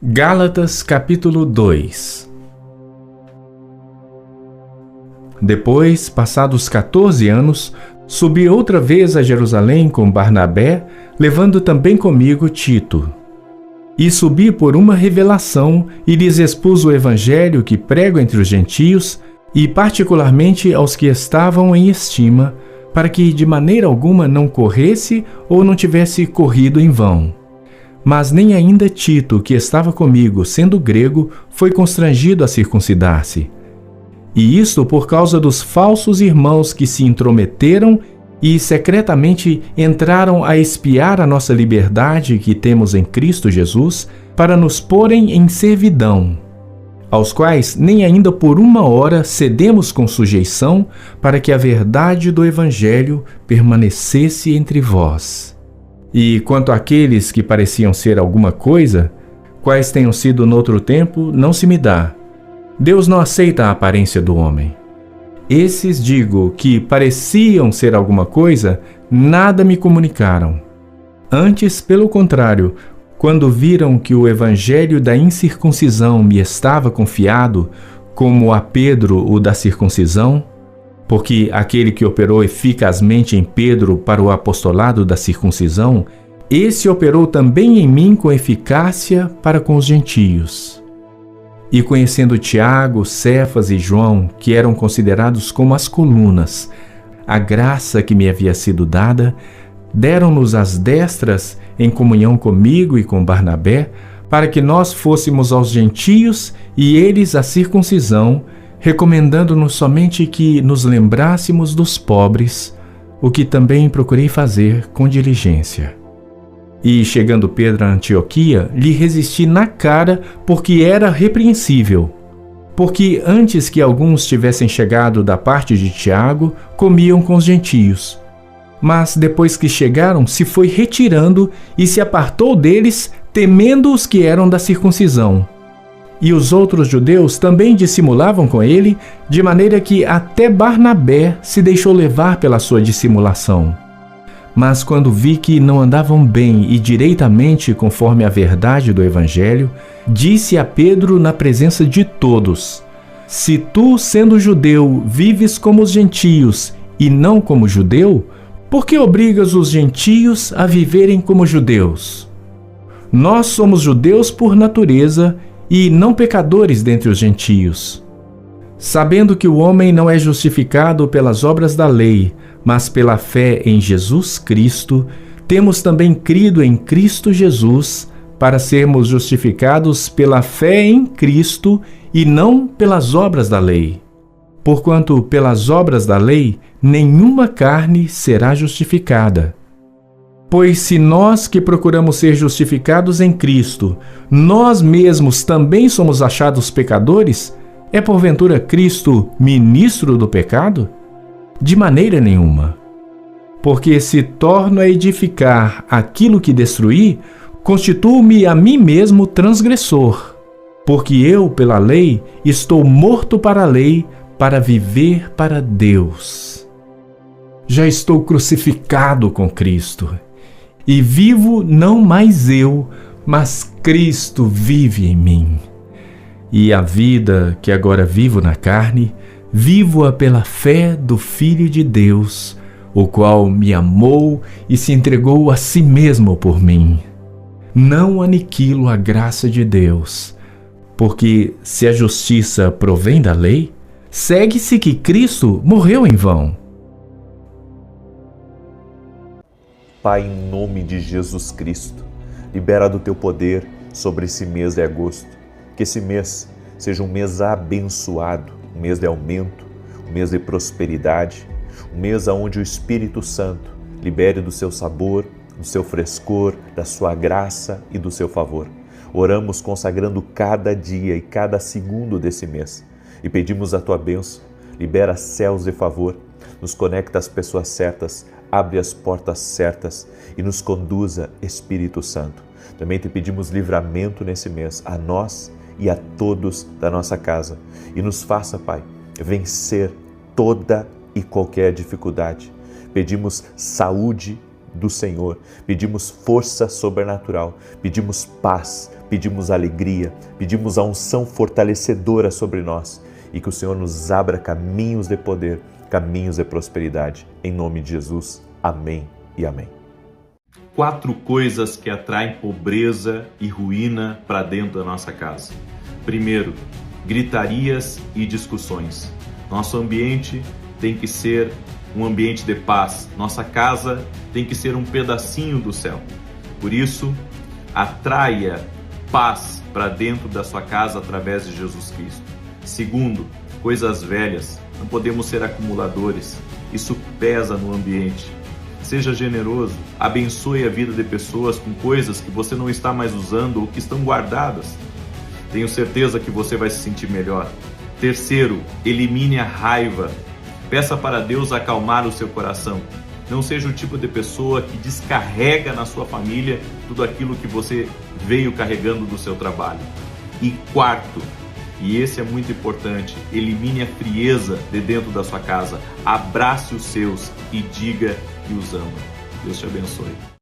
Gálatas capítulo 2. Depois, passados 14 anos, subi outra vez a Jerusalém com Barnabé, levando também comigo Tito. E subi por uma revelação e lhes expus o evangelho que prego entre os gentios, e particularmente aos que estavam em estima, para que de maneira alguma não corresse ou não tivesse corrido em vão. Mas nem ainda Tito, que estava comigo, sendo grego, foi constrangido a circuncidar-se. E isto por causa dos falsos irmãos que se intrometeram e secretamente entraram a espiar a nossa liberdade que temos em Cristo Jesus, para nos porem em servidão, aos quais nem ainda por uma hora cedemos com sujeição, para que a verdade do Evangelho permanecesse entre vós. E quanto àqueles que pareciam ser alguma coisa, quais tenham sido noutro tempo, não se me dá. Deus não aceita a aparência do homem. Esses, digo, que pareciam ser alguma coisa, nada me comunicaram. Antes, pelo contrário, quando viram que o evangelho da incircuncisão me estava confiado, como a Pedro o da circuncisão, porque aquele que operou eficazmente em Pedro para o apostolado da circuncisão, esse operou também em mim com eficácia para com os gentios. E conhecendo Tiago, Cefas e João, que eram considerados como as colunas, a graça que me havia sido dada, deram-nos as destras em comunhão comigo e com Barnabé, para que nós fôssemos aos gentios e eles à circuncisão, recomendando-nos somente que nos lembrássemos dos pobres, o que também procurei fazer com diligência. E, chegando Pedro a Antioquia, lhe resisti na cara, porque era repreensível. Porque antes que alguns tivessem chegado da parte de Tiago, comiam com os gentios. Mas depois que chegaram, se foi retirando e se apartou deles, temendo os que eram da circuncisão. E os outros judeus também dissimulavam com ele, de maneira que até Barnabé se deixou levar pela sua dissimulação. Mas quando vi que não andavam bem e direitamente conforme a verdade do Evangelho, disse a Pedro na presença de todos: Se tu, sendo judeu, vives como os gentios e não como judeu, por que obrigas os gentios a viverem como judeus? Nós somos judeus por natureza e não pecadores dentre os gentios. Sabendo que o homem não é justificado pelas obras da lei, mas pela fé em Jesus Cristo, temos também crido em Cristo Jesus, para sermos justificados pela fé em Cristo e não pelas obras da lei. Porquanto pelas obras da lei, nenhuma carne será justificada. Pois se nós que procuramos ser justificados em Cristo, nós mesmos também somos achados pecadores, é porventura Cristo ministro do pecado? De maneira nenhuma. Porque se torno a edificar aquilo que destruí, constituo-me a mim mesmo transgressor. Porque eu, pela lei, estou morto para a lei, para viver para Deus. Já estou crucificado com Cristo. E vivo não mais eu, mas Cristo vive em mim. E a vida que agora vivo na carne, vivo-a pela fé do Filho de Deus, o qual me amou e se entregou a si mesmo por mim. Não aniquilo a graça de Deus, porque se a justiça provém da lei, segue-se que Cristo morreu em vão. Pai, em nome de Jesus Cristo, libera do Teu poder sobre esse mês de agosto. Que esse mês seja um mês abençoado, um mês de aumento, um mês de prosperidade, um mês onde o Espírito Santo libere do seu sabor, do seu frescor, da sua graça e do seu favor. Oramos consagrando cada dia e cada segundo desse mês e pedimos a Tua bênção. Libera céus de favor, nos conecta às pessoas certas, abre as portas certas e nos conduza, Espírito Santo. Também te pedimos livramento nesse mês, a nós e a todos da nossa casa. E nos faça, Pai, vencer toda e qualquer dificuldade. Pedimos saúde, do Senhor, pedimos força sobrenatural, pedimos paz, pedimos alegria, pedimos a unção fortalecedora sobre nós e que o Senhor nos abra caminhos de poder, caminhos de prosperidade. Em nome de Jesus, amém e amém. 4 coisas que atraem pobreza e ruína para dentro da nossa casa. Primeiro, gritarias e discussões. Nosso ambiente tem que ser um ambiente de paz. Nossa casa tem que ser um pedacinho do céu. Por isso, atraia paz para dentro da sua casa através de Jesus Cristo. Segundo, coisas velhas. Não podemos ser acumuladores. Isso pesa no ambiente. Seja generoso, abençoe a vida de pessoas com coisas que você não está mais usando ou que estão guardadas. Tenho certeza que você vai se sentir melhor. Terceiro, elimine a raiva. Peça para Deus acalmar o seu coração. Não seja o tipo de pessoa que descarrega na sua família tudo aquilo que você veio carregando do seu trabalho. E quarto, e esse é muito importante, elimine a frieza de dentro da sua casa. Abrace os seus e diga que os ama. Deus te abençoe.